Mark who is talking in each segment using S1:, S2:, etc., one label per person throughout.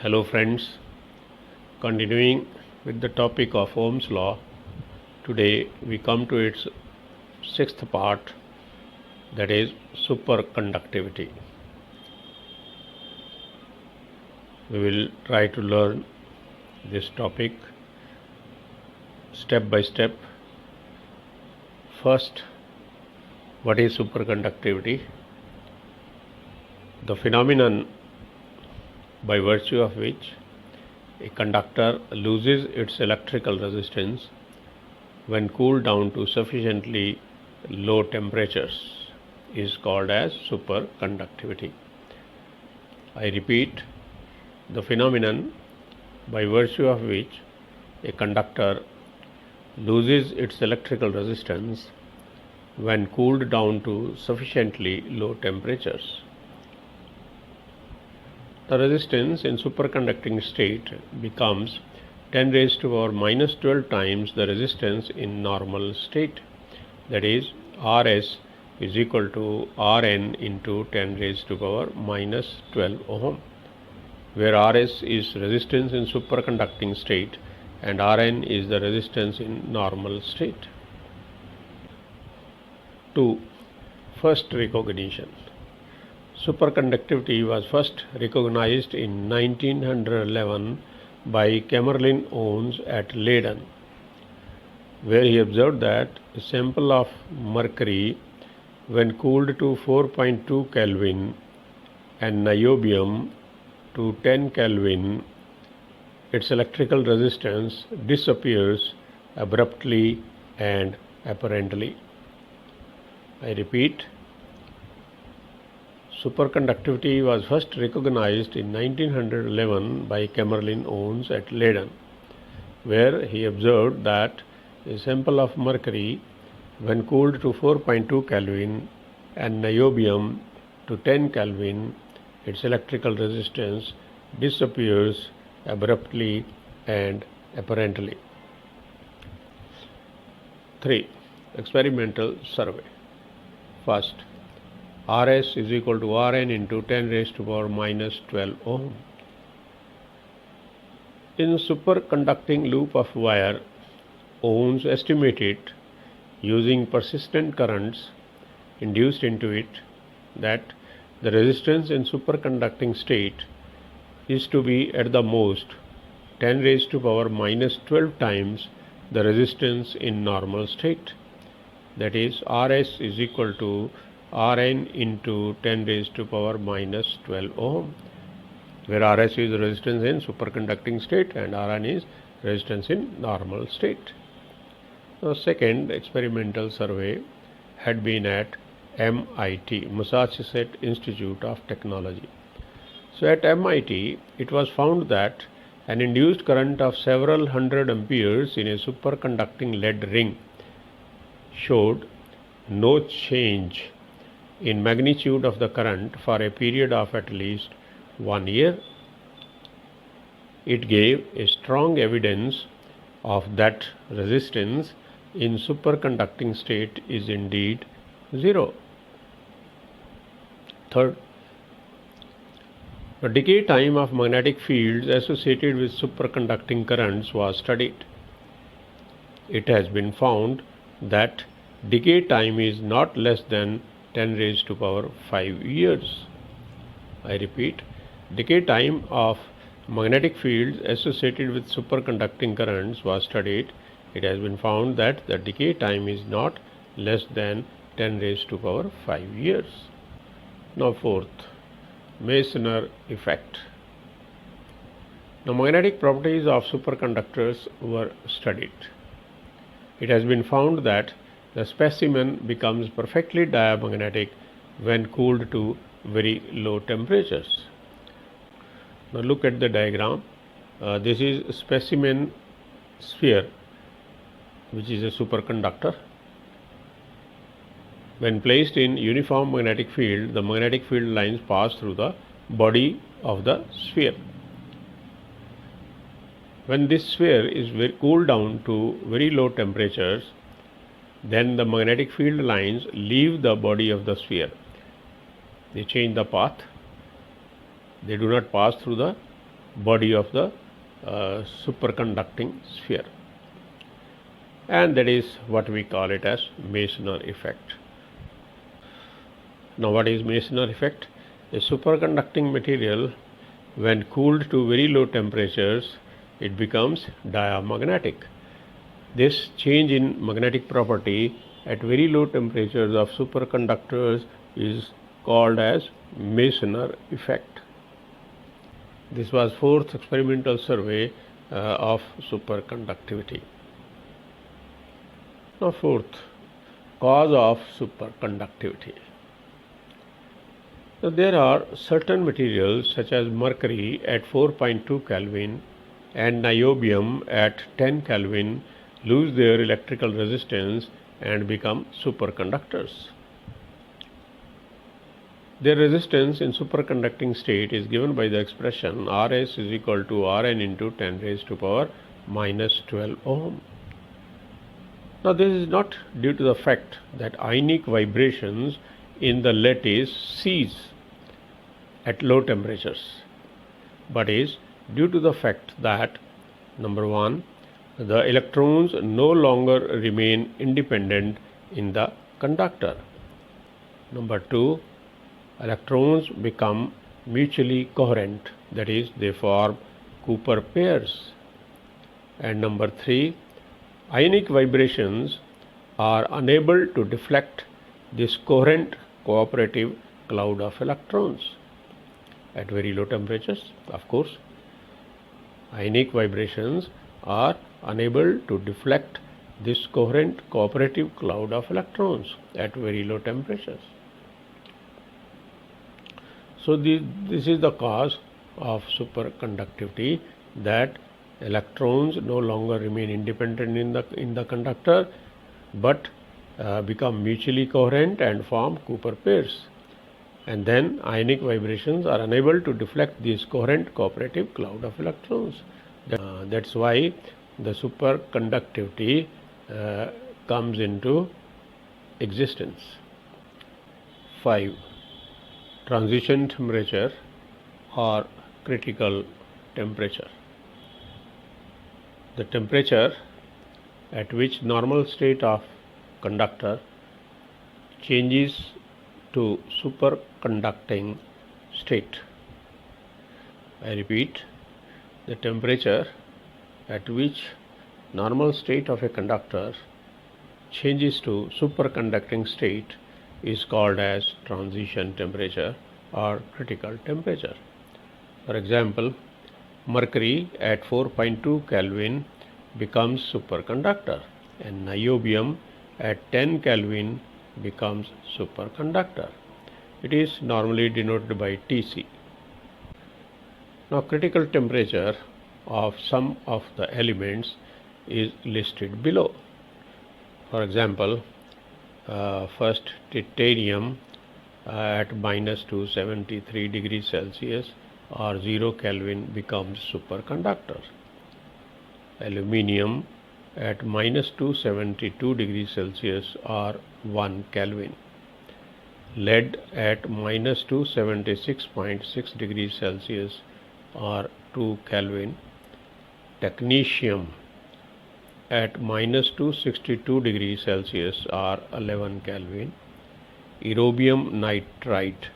S1: Hello friends, continuing with the topic of Ohm's law, today we come to its sixth part, that is superconductivity. We will try to learn this topic step by step. First, what is superconductivity? The phenomenon by virtue of which a conductor loses its electrical resistance when cooled down to sufficiently low temperatures is called as superconductivity. I repeat, the phenomenon by virtue of which a conductor loses its electrical resistance when cooled down to sufficiently low temperatures. The resistance in superconducting state becomes 10 raised to power minus 12 times the resistance in normal state, that is Rs is equal to Rn into 10 raised to power minus 12 ohm, where Rs is resistance in superconducting state and Rn is the resistance in normal state. 2. First recognition. Superconductivity was first recognized in 1911 by Camerlin Owens at Leyden, where he observed that a sample of mercury, when cooled to 4.2 Kelvin and niobium to 10 Kelvin, its electrical resistance disappears abruptly and apparently. I repeat, superconductivity was first recognized in 1911 by Camerlin Owens at Leyden, where he observed that a sample of mercury, when cooled to 4.2 Kelvin and niobium to 10 Kelvin, its electrical resistance disappears abruptly and apparently. 3. Experimental survey. First, Rs is equal to Rn into 10 raised to power minus 12 ohm. In superconducting loop of wire, Owens estimated using persistent currents induced into it that the resistance in superconducting state is to be at the most 10 raised to power minus 12 times the resistance in normal state, that is Rs is equal to Rn into 10 raised to power minus 12 ohm, where Rs is resistance in superconducting state and Rn is resistance in normal state. The second experimental survey had been at MIT, Massachusetts Institute of Technology. So at MIT, it was found that an induced current of several hundred amperes in a superconducting lead ring showed no change in magnitude of the current for a period of at least 1 year. It gave a strong evidence of that resistance in superconducting state is indeed zero. Third, the decay time of magnetic fields associated with superconducting currents was studied. It has been found that decay time is not less than 10 raised to power 5 years. I repeat, decay time of magnetic fields associated with superconducting currents was studied. It has been found that the decay time is not less than 10 raised to power 5 years. Now fourth, Meissner effect. The magnetic properties of superconductors were studied. It has been found that the specimen becomes perfectly diamagnetic when cooled to very low temperatures. Now look at the diagram. This is specimen sphere, which is a superconductor. When placed in uniform magnetic field, the magnetic field lines pass through the body of the sphere. When this sphere is cooled down to very low temperatures, then the magnetic field lines leave the body of the sphere. They change the path. They do not pass through the body of the superconducting sphere, and that is what we call it as Meissner effect. Now, what is Meissner effect? A superconducting material, when cooled to very low temperatures, it becomes diamagnetic. This change in magnetic property at very low temperatures of superconductors is called as Meissner effect. This was fourth experimental survey of superconductivity. Now, fourth, cause of superconductivity. So there are certain materials such as mercury at 4.2 Kelvin and niobium at 10 Kelvin lose their electrical resistance and become superconductors. Their resistance in superconducting state is given by the expression Rs is equal to Rn into 10 raised to power minus 12 ohm. Now, this is not due to the fact that ionic vibrations in the lattice cease at low temperatures, but is due to the fact that number one, the electrons no longer remain independent in the conductor. Number two, electrons become mutually coherent, that is, they form Cooper pairs. And number three, ionic vibrations are unable to deflect this coherent cooperative cloud of electrons at very low temperatures. Of course, ionic vibrations are unable to deflect this coherent cooperative cloud of electrons at very low temperatures. So, this is the cause of superconductivity, that electrons no longer remain independent in the conductor, but become mutually coherent and form Cooper pairs. And then ionic vibrations are unable to deflect this coherent cooperative cloud of electrons. That's why the superconductivity comes into existence. 5. Transition temperature or critical temperature. The temperature at which normal state of conductor changes to superconducting state. I repeat, the temperature at which normal state of a conductor changes to superconducting state is called as transition temperature or critical temperature. For example, mercury at 4.2 Kelvin becomes superconductor, and niobium at 10 Kelvin becomes superconductor. It is normally denoted by Tc. Now, critical temperature of some of the elements is listed below. For example, first, titanium at minus 273 degrees Celsius or 0 Kelvin becomes superconductor. Aluminium at minus 272 degrees Celsius or 1 Kelvin. Lead at minus 276.6 degrees Celsius or 2 Kelvin. Technetium at minus 262 degrees Celsius or 11 Kelvin. Europium nitride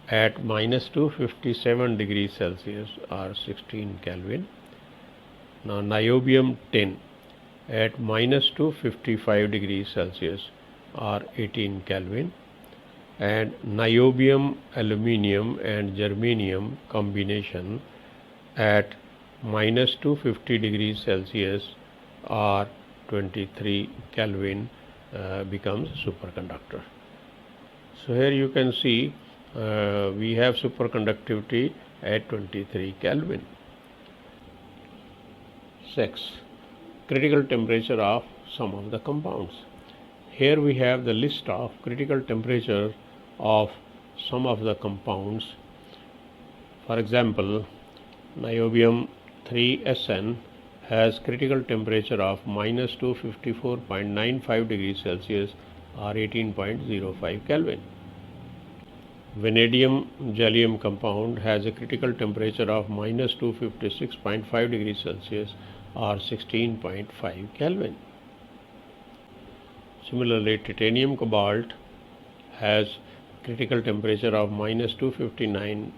S1: at minus 257 degrees Celsius or 16 Kelvin. Now, niobium tin at minus 255 degrees Celsius or 18 Kelvin, and niobium aluminium and germanium combination at minus 250 degrees Celsius or 23 Kelvin becomes superconductor. So, here you can see we have superconductivity at 23 Kelvin. 6. Critical temperature of some of the compounds. Here we have the list of critical temperature of some of the compounds. For example, niobium 3SN has critical temperature of minus 254.95 degrees Celsius or 18.05 Kelvin. vanadium gallium compound has a critical temperature of minus 256.5 degrees Celsius or 16.5 Kelvin. Similarly, titanium cobalt has critical temperature of minus 259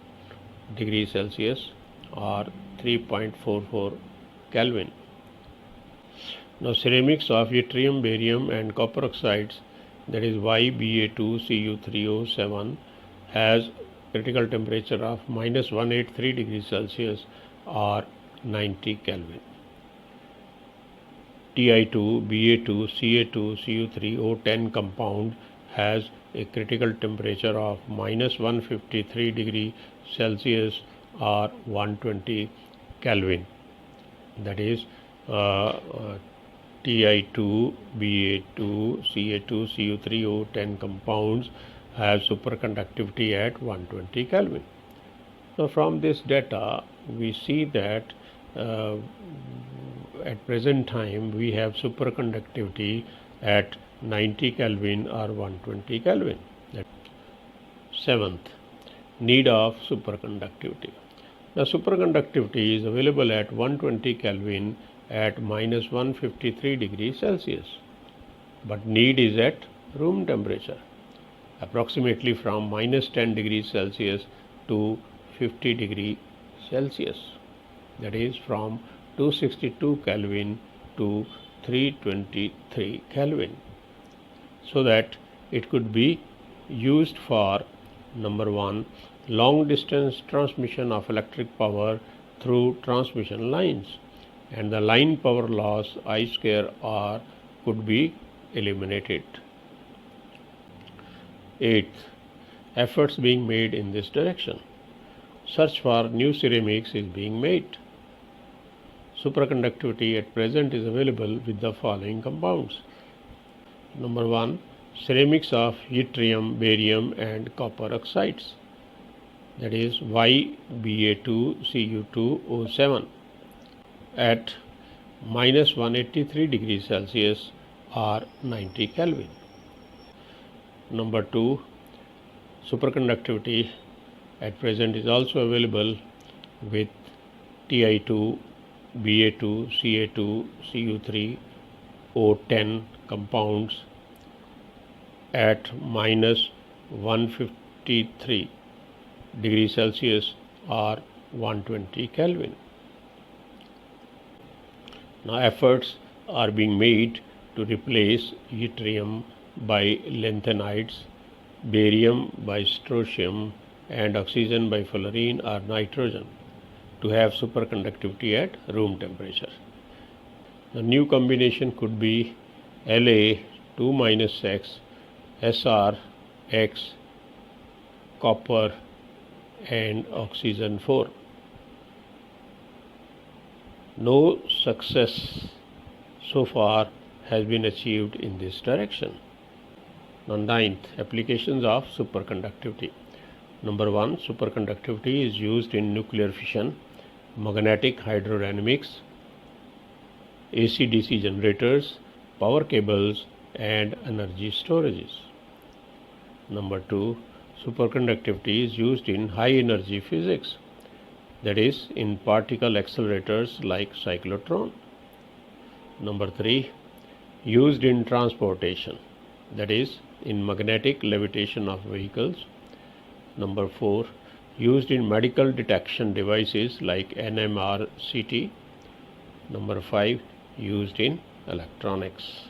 S1: degrees Celsius or 3.44 Kelvin. Now, ceramics of yttrium, barium and copper oxides, that is YBa2Cu3O7, has critical temperature of minus 183 degrees Celsius or 90 Kelvin. Ti2, Ba2, Ca2, Cu3O10 compound has a critical temperature of minus 153 degree Celsius or 120 Kelvin. That is Ti2, Ba2, Ca2, Cu3O10 compounds have superconductivity at 120 Kelvin. Now, from this data, we see that at present time we have superconductivity at 90 Kelvin or 120 Kelvin. Seventh, need of superconductivity. The superconductivity is available at 120 Kelvin at minus 153 degrees Celsius, but need is at room temperature, approximately from minus 10 degrees Celsius to 50 degrees Celsius, that is from 262 Kelvin to 323 Kelvin, so that it could be used for number one, long distance transmission of electric power through transmission lines, and the line power loss I square R could be eliminated. Eighth, efforts being made in this direction. Search for new ceramics is being made. Superconductivity at present is available with the following compounds. Number one, ceramics of yttrium, barium and copper oxides, that is YBa2Cu2O7 at minus 183 degrees Celsius or 90 Kelvin. Number two, superconductivity at present is also available with Ti2, Ba2, Ca2, Cu3O10 compounds at minus 153 degrees Celsius or 120 Kelvin. Now, efforts are being made to replace yttrium by lanthanides, barium by strontium and oxygen by fullerene or nitrogen to have superconductivity at room temperature. The new combination could be La2-X, Sr, X, copper and oxygen 4. No success so far has been achieved in this direction. Now, ninth, applications of superconductivity. Number one, superconductivity is used in nuclear fission, magnetic hydrodynamics, AC/DC generators, power cables and energy storages. Number two, superconductivity is used in high energy physics, that is in particle accelerators like cyclotron. Number three, used in transportation, that is in magnetic levitation of vehicles. Number four, used in medical detection devices like NMR, CT. Number five, used in electronics.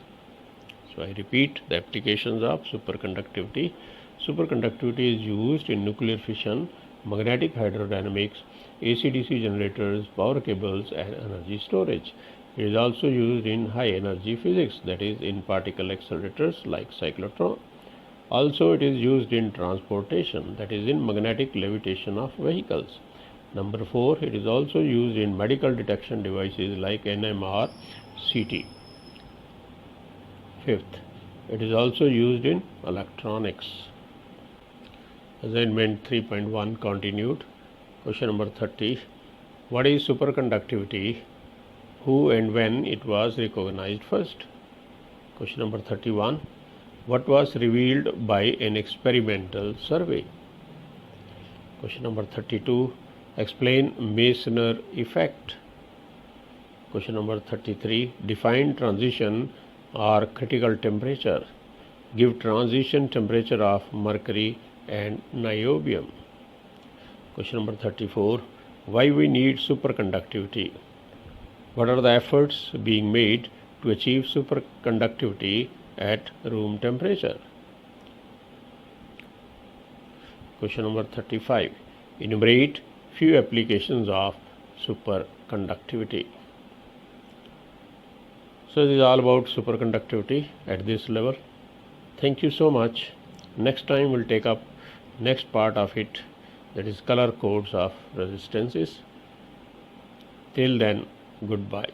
S1: So I repeat the applications of superconductivity. Superconductivity is used in nuclear fission, magnetic hydrodynamics, AC/DC generators, power cables and energy storage. It is also used in high energy physics, that is in particle accelerators like cyclotron. Also it is used in transportation, that is in magnetic levitation of vehicles. Number four, it is also used in medical detection devices like NMR, CT. Fifth, it is also used in electronics. Assignment 3.1 continued. Question number 30. What is superconductivity? Who and when it was recognized first? Question number 31. What was revealed by an experimental survey? Question number 32. Explain Meissner effect. Question number 33. Define transition or critical temperature. Give transition temperature of mercury and niobium. Question number 34. Why we need superconductivity? What are the efforts being made to achieve superconductivity at room temperature? Question number 35. Enumerate few applications of superconductivity. So this is all about superconductivity at this level. Thank you so much. Next time we'll take up next part of it, that is color codes of resistances. Till then, goodbye.